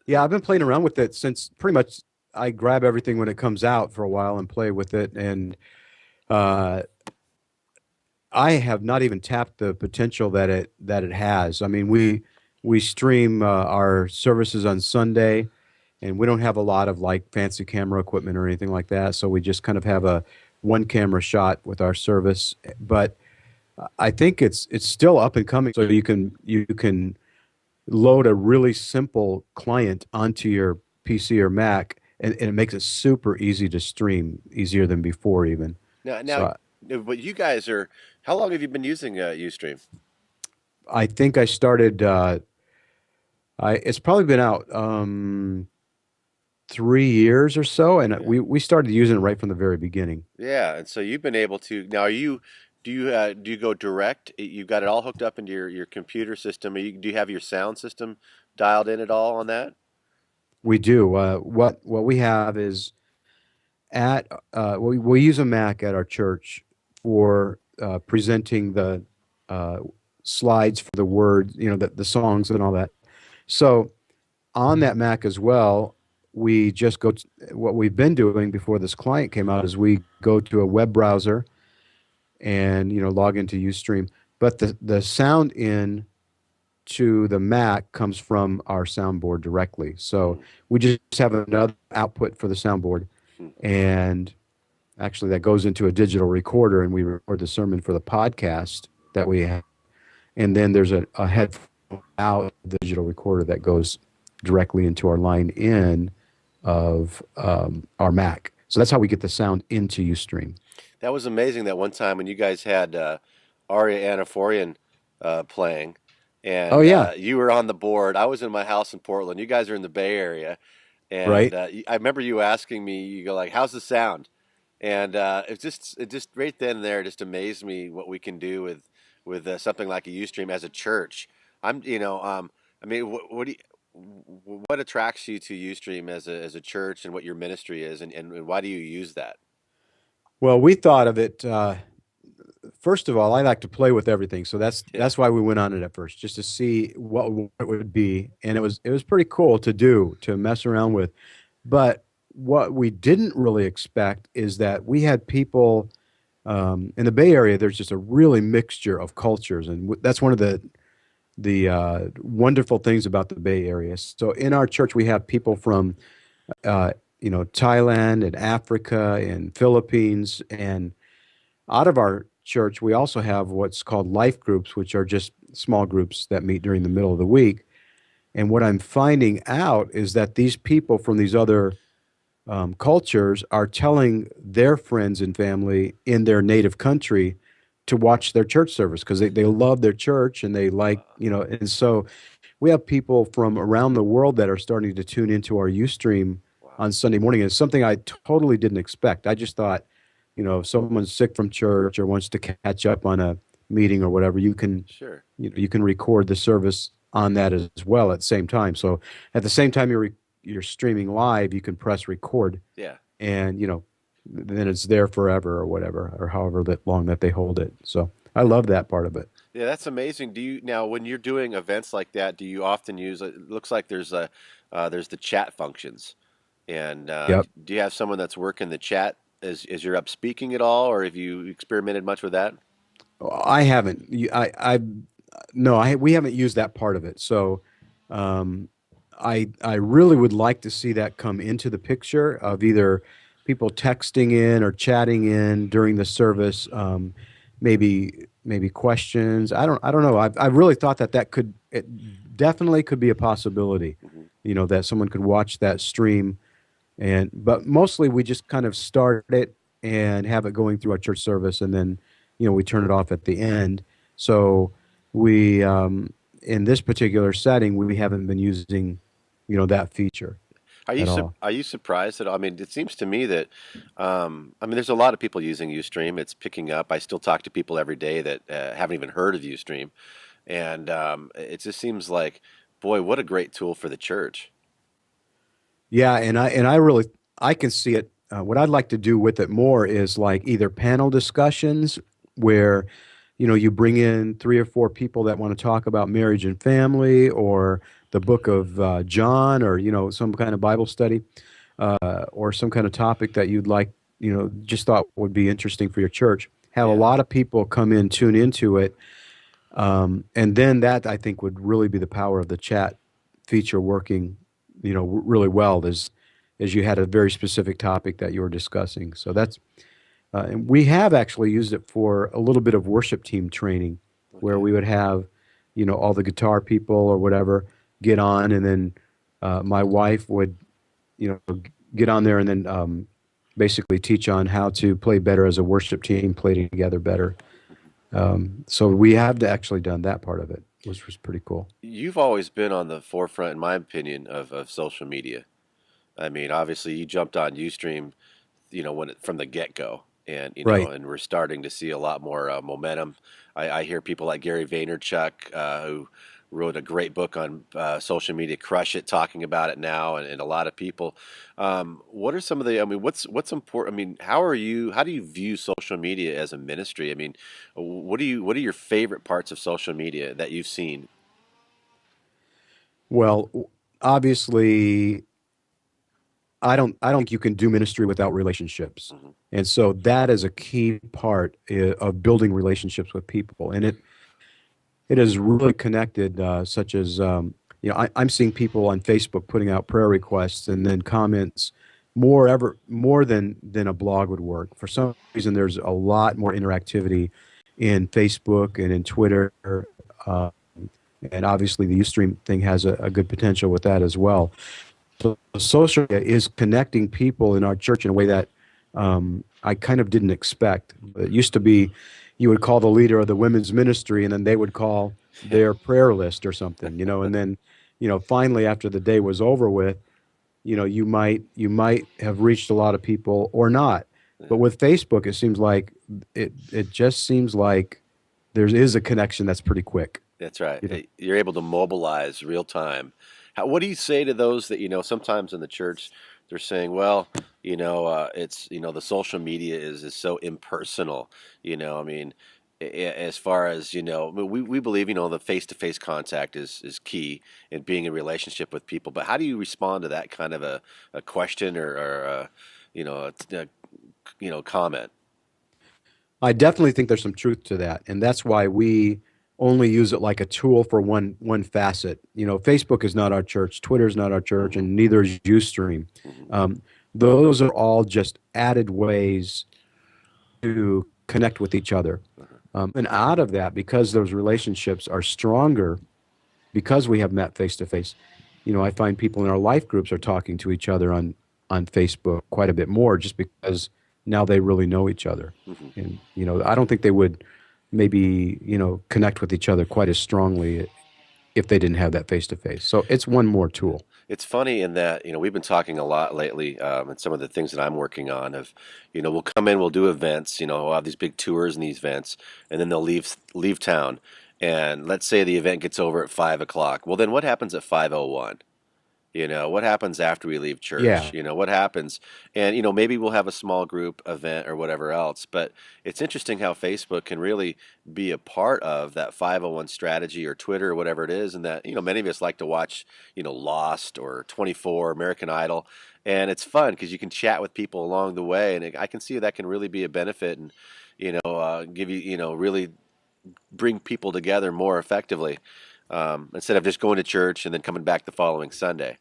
Yeah, I've been playing around with it since pretty much I grab everything when it comes out for a while and play with it. And uh, I have not even tapped the potential that it has. I mean, we stream our services on Sunday, and we don't have a lot of like fancy camera equipment or anything like that. So we just kind of have a one camera shot with our service. But I think it's still up and coming. So you can load a really simple client onto your PC or Mac, and it makes it super easy to stream, easier than before even. Now, So but you guys are. How long have you been using Ustream? I think I started. It's probably been out 3 years or so, and Yeah. we started using it right from the very beginning. Yeah, and so you've been able to. Now, do you go direct? You've got it all hooked up into your computer system. Do you have your sound system dialed in at all on that? We do. What we have is at we use a Mac at our church for presenting the uh, slides for the words, the songs and all that. So on that Mac as well, we just what we've been doing before this client came out is we go to a web browser and log into Ustream. But the sound in to the Mac comes from our soundboard directly. So Mm-hmm. we just have another output for the soundboard, and actually that goes into a digital recorder, and we record the sermon for the podcast that we have. And then there's a headphone out the digital recorder that goes directly into our line in of our Mac. So that's how we get the sound into Ustream. That was amazing that one time when you guys had Aria Anaphorian playing, Oh and yeah, you were on the board. I was in my house in Portland. You guys are in the Bay Area, and right. I remember you asking me. You go like, "How's the sound?" And it just right then and there just amazed me what we can do with something like a Ustream as a church. I mean, what attracts you to Ustream as a church and what your ministry is, and why do you use that? Well, we thought of it. First of all, I like to play with everything, so that's Yeah. that's why we went on it at first, just to see what it would be, and it was pretty cool to do, to mess around with. But what we didn't really expect is that we had people in the Bay Area. There's just a really mixture of cultures, and that's one of the wonderful things about the Bay Area. So in our church, we have people from Thailand and Africa and Philippines, and out of our church, we also have what's called life groups, which are just small groups that meet during the middle of the week. And what I'm finding out is that these people from these other cultures are telling their friends and family in their native country to watch their church service because they love their church and they like, and so we have people from around the world that are starting to tune into our Ustream Wow. on Sunday morning. It's something I totally didn't expect. I just thought, if someone's sick from church or wants to catch up on a meeting or whatever, Sure. you can record the service on that as well at the same time. So at the same time you're streaming live, you can press record, Yeah. and then it's there forever or whatever, or however that long that they hold it. So I love that part of it. Yeah, that's amazing. Do you now when you're doing events like that, do you often use it looks like there's the chat functions. And Yep. do you have someone that's working the chat as you're up speaking at all, or have you experimented much with that? I haven't. I no, we haven't used that part of it. So, um, I really would like to see that come into the picture of either people texting in or chatting in during the service. Maybe questions. I don't know. I've really thought that it definitely could be a possibility. Hmm. That someone could watch that stream, but mostly we just kind of start it and have it going through our church service, and then we turn it off at the end. So we in this particular setting we haven't been using that feature at all. Are you surprised at all? I mean, it seems to me that I mean, there's a lot of people using Ustream. It's picking up. I still talk to people every day that haven't even heard of Ustream, and it just seems like, boy, what a great tool for the church. Yeah, and I really I can see it. What I'd like to do with it more is like either panel discussions where you bring in three or four people that want to talk about marriage and family, or the book of John, or some kind of Bible study, or some kind of topic that you'd like, just thought would be interesting for your church. Have a Yeah. lot of people come in, tune into it, and then that, I think, would really be the power of the chat feature working, really well, as you had a very specific topic that you were discussing. So and we have actually used it for a little bit of worship team training, where Okay. we would have, all the guitar people or whatever get on, and then my wife would, get on there and then basically teach on how to play better as a worship team, play together better. So we have actually done that part of it, which was pretty cool. You've always been on the forefront, in my opinion, of social media. I mean, obviously, you jumped on Ustream, from the get-go, and Right. and we're starting to see a lot more momentum. I hear people like Gary Vaynerchuk, who wrote a great book on social media, Crush It, talking about it now, and a lot of people. What are some of the? I mean, what's important? I mean, How do you view social media as a ministry? I mean, what are your favorite parts of social media that you've seen? Well, obviously, I don't think you can do ministry without relationships. Hmm. And so that is a key part of building relationships with people. And it is really connected, such as, I'm seeing people on Facebook putting out prayer requests and then comments more than a blog would work. For some reason, there's a lot more interactivity in Facebook and in Twitter. Uh, and obviously, the Ustream thing has a good potential with that as well. So social media is connecting people in our church in a way that I kind of didn't expect. It used to be you would call the leader of the women's ministry, and then they would call Yeah, their prayer list or something, and then, finally, after the day was over with, you might have reached a lot of people or not. But yeah. with Facebook, it seems like it just seems like there is a connection that's pretty quick. That's right. You know. You're able to mobilize real time. What do you say to those that, sometimes in the church they're saying, well, it's, the social media is so impersonal, I mean, as far as, I mean, we believe, the face-to-face contact is key in being in relationship with people. But how do you respond to that kind of a question or comment? I definitely think there's some truth to that, and that's why we only use it like a tool for one facet. Facebook is not our church, Twitter is not our church, Hmm. and neither is UStream. Hmm. Those are all just added ways to connect with each other, and out of that, because those relationships are stronger because we have met face to face. I find people in our life groups are talking to each other on Facebook quite a bit more, just because now they really know each other. Hmm. And I don't think they would maybe connect with each other quite as strongly if they didn't have that face to face. So it's one more Yeah. tool. It's funny in that, we've been talking a lot lately, and some of the things that I'm working on of, we'll come in, we'll do events, we'll have these big tours and these events, and then they'll leave town. And let's say the event gets over at 5 o'clock. Well, then what happens at 5:01? What happens after we leave church? Yeah, What happens? And, maybe we'll have a small group event or whatever else. But it's interesting how Facebook can really be a part of that 501 strategy, or Twitter or whatever it is. And that, many of us like to watch, Lost or 24, American Idol. And it's fun because you can chat with people along the way. And I can see that can really be a benefit and, give you, really bring people together more effectively, instead of just going to church and then coming back the following Sunday.